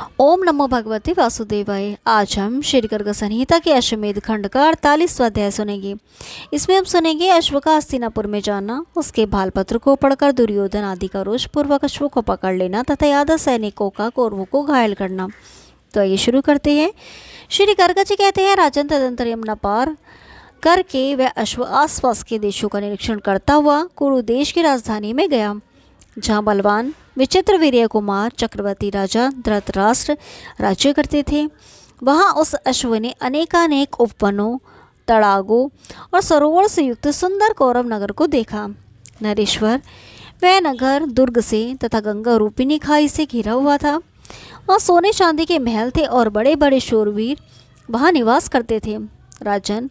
ओम नमो भगवते वासुदेवाय। आज हम श्री गर्ग संहिता के अश्वमेध खंड का 48वां अध्याय सुनेंगे। इसमें हम सुनेंगे अश्व का हस्तिनापुर में जाना, उसके भालपत्र को पढ़कर दुर्योधन आदि का रोष पूर्वक अश्व को पकड़ लेना तथा यादव सैनिकों का कौरवों को घायल करना। तो आइए शुरू करते हैं। श्री गर्ग जी कहते हैं, राजन तदंतर यमुना पार करके वह अश्व आसपास के देशों का निरीक्षण करता हुआ कुरु देश की राजधानी में गया, जहाँ बलवान विचित्र वीर्य कुमार चक्रवर्ती राजा धृतराष्ट्र राज्य करते थे। वहाँ उस अश्व ने अनेकानेक उपवनों, तड़ागों और सरोवर से युक्त सुंदर कौरव नगर को देखा। नरेश्वर वह नगर दुर्ग से तथा गंगा रूपिणी खाई से घिरा हुआ था। वहाँ सोने चांदी के महल थे और बड़े बड़े शूरवीर वहाँ निवास करते थे। राजन,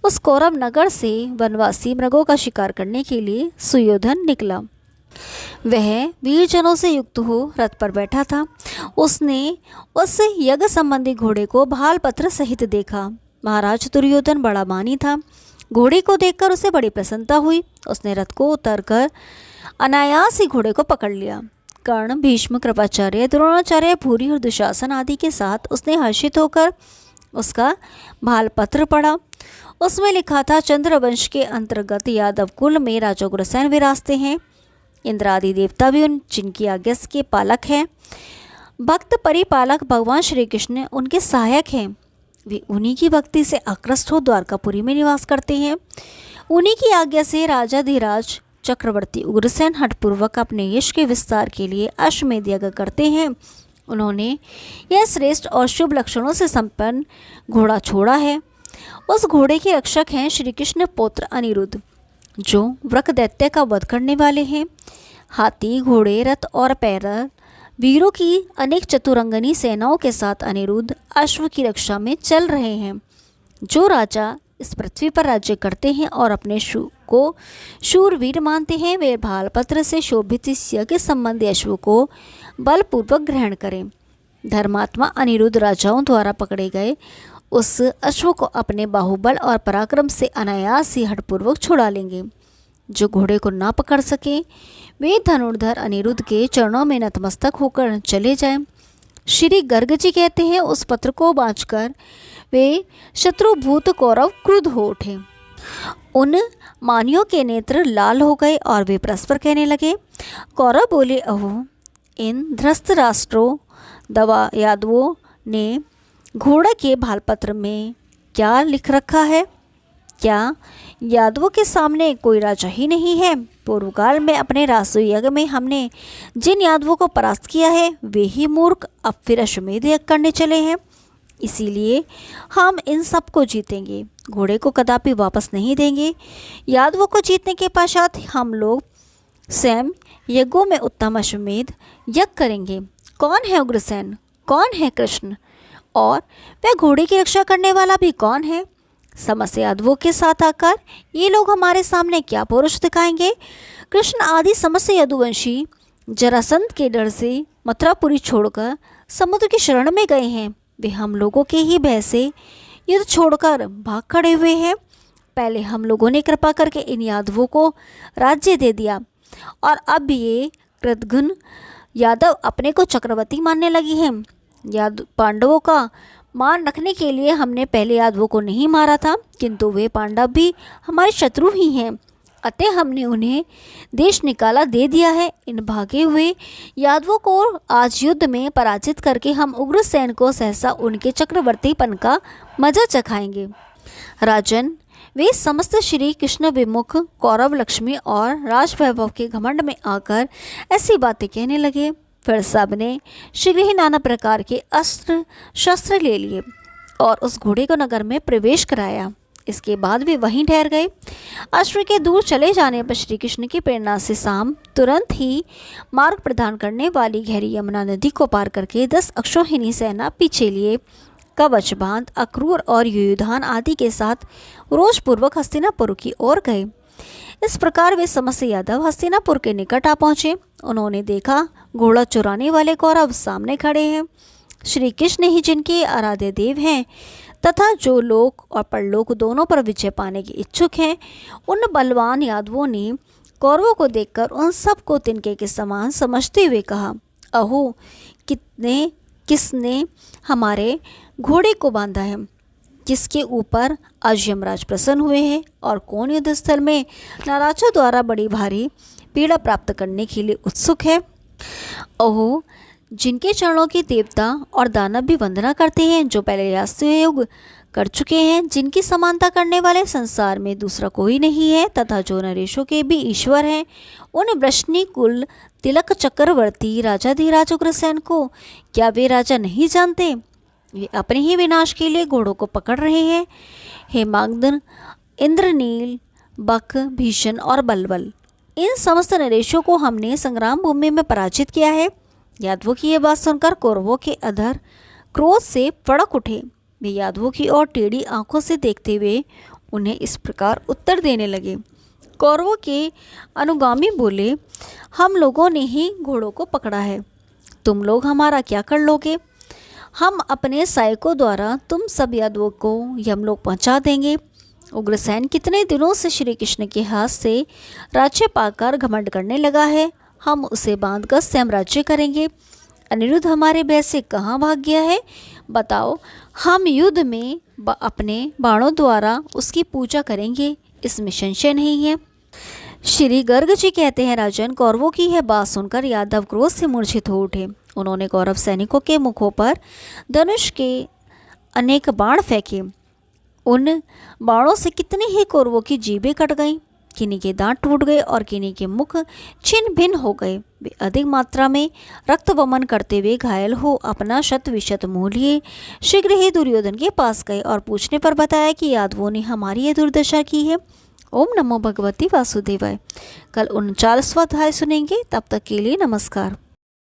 उस कौरव नगर से वनवासी मृगों का शिकार करने के लिए सुयोधन निकला। वह वीरजनों से युक्त हो रथ पर बैठा था। उसने उस यज्ञ संबंधी घोड़े को भाल पत्र सहित देखा। महाराज दुर्योधन बड़ा मानी था। घोड़े को देखकर उसे बड़ी प्रसन्नता हुई। उसने रथ को उतरकर अनायास ही घोड़े को पकड़ लिया। कर्ण, भीष्म, कृपाचार्य, द्रोणाचार्य, भूरी और दुशासन आदि के साथ उसने हर्षित होकर उसका भाल पत्र पढ़ा। उसमें लिखा था, चंद्रवंश के अंतर्गत यादव कुल में राजा उग्रसेन विराजते हैं। इंद्र आदि देवता भी जिनकी आज्ञा के पालक हैं। भक्त परिपालक भगवान श्री कृष्ण उनके सहायक हैं। वे उन्हीं की भक्ति से आकृष्ट हो द्वारकापुरी में निवास करते हैं। उन्हीं की आज्ञा से राजा धीराज चक्रवर्ती उग्रसेन हठपूर्वक अपने यश के विस्तार के लिए अश्वमेध यज्ञ करते हैं। उन्होंने यह श्रेष्ठ और शुभ लक्षणों से संपन्न घोड़ा छोड़ा है। उस घोड़े के रक्षक हैं श्री कृष्ण पौत्र अनिरुद्ध, जो वृक दैत्य का वध करने वाले हैं। हाथी, घोड़े, रथ और पैदल वीरों की अनेक चतुरंगनी सेनाओं के साथ अनिरुद्ध अश्व की रक्षा में चल रहे हैं। जो राजा इस पृथ्वी पर राज्य करते हैं और अपने को शूरवीर मानते हैं, वे भालपत्र से शोभित इस यज्ञ संबंधी अश्व को बलपूर्वक ग्रहण करें। धर्मात्मा अनिरुद्ध राजाओं द्वारा पकड़े गए उस अश्व को अपने बाहुबल और पराक्रम से अनायास ही हठपूर्वक छुड़ा लेंगे। जो घोड़े को ना पकड़ सके, वे धनुर्धर अनिरुद्ध के चरणों में नतमस्तक होकर चले जाएं। श्री गर्ग जी कहते हैं, उस पत्र को बाँचकर वे शत्रुभूत कौरव क्रुद्ध हो उठे। उन मानियों के नेत्र लाल हो गए और वे परस्पर कहने लगे। कौरव बोले, अहो, इन ध्रस्त राष्ट्रों दवा यादवों ने घोड़ा के भालपत्र में क्या लिख रखा है? क्या यादवों के सामने कोई राजा ही नहीं है? पूर्वकाल में अपने राष्ट्रीय यज्ञ में हमने जिन यादवों को परास्त किया है, वे ही मूर्ख अब फिर अश्वमेध यज्ञ करने चले हैं। इसीलिए हम इन सब को जीतेंगे, घोड़े को कदापि वापस नहीं देंगे। यादवों को जीतने के पश्चात हम लोग स्वयं यज्ञों में उत्तम अश्वमेध यज्ञ करेंगे। कौन है उग्रसेन? कौन है कृष्ण? और वह घोड़े की रक्षा करने वाला भी कौन है? समस्त यादवों के साथ आकर ये लोग हमारे सामने क्या पौरुष दिखाएंगे? कृष्ण आदि समस्त यदुवंशी जरासंध के डर से मथुरापुरी छोड़कर समुद्र की शरण में गए हैं। वे हम लोगों के ही भय से युद्ध छोड़कर भाग खड़े हुए हैं। पहले हम लोगों ने कृपा करके इन यादवों को राज्य दे दिया और अब ये कृतघ्न यादव अपने को चक्रवर्ती मानने लगी हैं। पांडवों का मान रखने के लिए हमने पहले यादवों को नहीं मारा था, किंतु वे पांडव भी हमारे शत्रु ही हैं। अतः हमने उन्हें देश निकाला दे दिया है। इन भागे हुए यादवों को आज युद्ध में पराजित करके हम उग्रसेन को सहसा उनके चक्रवर्तीपन का मजा चखाएंगे। राजन, वे समस्त श्री कृष्ण विमुख कौरव लक्ष्मी और राजवैभव के घमंड में आकर ऐसी बातें कहने लगे। फिर सब ने शीघ्र ही नाना प्रकार के अस्त्र शस्त्र ले लिए और उस घोड़े को नगर में प्रवेश कराया। इसके बाद वे वहीं ठहर गए। अश्व के दूर चले जाने पर श्री कृष्ण की प्रेरणा से शाम तुरंत ही मार्ग प्रदान करने वाली गहरी यमुना नदी को पार करके 10 अक्षौहिणी सेना पीछे लिए कवच बांध अक्रूर और युयुधान आदि के साथ रोषपूर्वक हस्तिनापुर की ओर गए। इस प्रकार वे समस्त यादव हस्तिनापुर के निकट आ पहुँचे। उन्होंने देखा, घोड़ा चुराने वाले कौरव सामने खड़े हैं। श्री कृष्ण ही जिनके आराध्य देव हैं तथा जो लोक और परलोक दोनों पर विजय पाने के इच्छुक हैं, उन बलवान यादवों ने कौरवों को देखकर उन सब को तिनके के समान समझते हुए कहा, अहो, कितने किसने हमारे घोड़े को बांधा है, किसके ऊपर आज यमराज प्रसन्न हुए हैं और कौन युद्ध स्थल में नाराजों द्वारा बड़ी भारी पीड़ा प्राप्त करने के लिए उत्सुक है। ओहो, जिनके चरणों की देवता और दानव भी वंदना करते हैं, जो पहले यास्त्य युग कर चुके हैं, जिनकी समानता करने वाले संसार में दूसरा कोई नहीं है, तथा जो नरेशों के भी ईश्वर हैं, उन वृष्णि कुल तिलक चक्रवर्ती राजाधिराज उग्रसेन को क्या वे राजा नहीं जानते? वे अपने ही विनाश के लिए घोड़ों को पकड़ रहे हैं। हेमांगन, इंद्रनील, बक, भीषण और बलबल, इन समस्त नरेशों को हमने संग्राम भूमि में पराजित किया है। यादवों की यह बात सुनकर कौरवों के अधर क्रोध से फड़क उठे। वे यादवों की ओर टेढ़ी आंखों से देखते हुए उन्हें इस प्रकार उत्तर देने लगे। कौरवों के अनुगामी बोले, हम लोगों ने ही घोड़ों को पकड़ा है, तुम लोग हमारा क्या कर लोगे? हम अपने सहायकों द्वारा तुम सब यादवों को यमलोक पहुंचा देंगे। उग्रसेन कितने दिनों से श्री कृष्ण के हाथ से राज्य पाकर घमंड करने लगा है, हम उसे बांधकर स्वयं राज्य करेंगे। अनिरुद्ध हमारे भय से कहाँ भाग गया है? बताओ, हम युद्ध में अपने बाणों द्वारा उसकी पूजा करेंगे, इसमें संशय नहीं है। श्री गर्ग जी कहते हैं, राजन, कौरवों की यह बात सुनकर यादव क्रोध से मूर्छित हो उठे। उन्होंने कौरव सैनिकों के मुखों पर धनुष के अनेक बाण फेंके। उन बाणों से कितने ही कौरवों की जीभें कट गईं, किन्हीं के दांत टूट गए और किन्हीं के मुख छिन्न भिन्न हो गए। वे अधिक मात्रा में रक्त वमन करते हुए घायल हो अपना शत विशत मुँह लिए शीघ्र ही दुर्योधन के पास गए और पूछने पर बताया कि यादवों ने हमारी यह दुर्दशा की है। ओम नमो भगवती वासुदेवाय। कल 39वां अध्याय सुनेंगे, तब तक के लिए नमस्कार।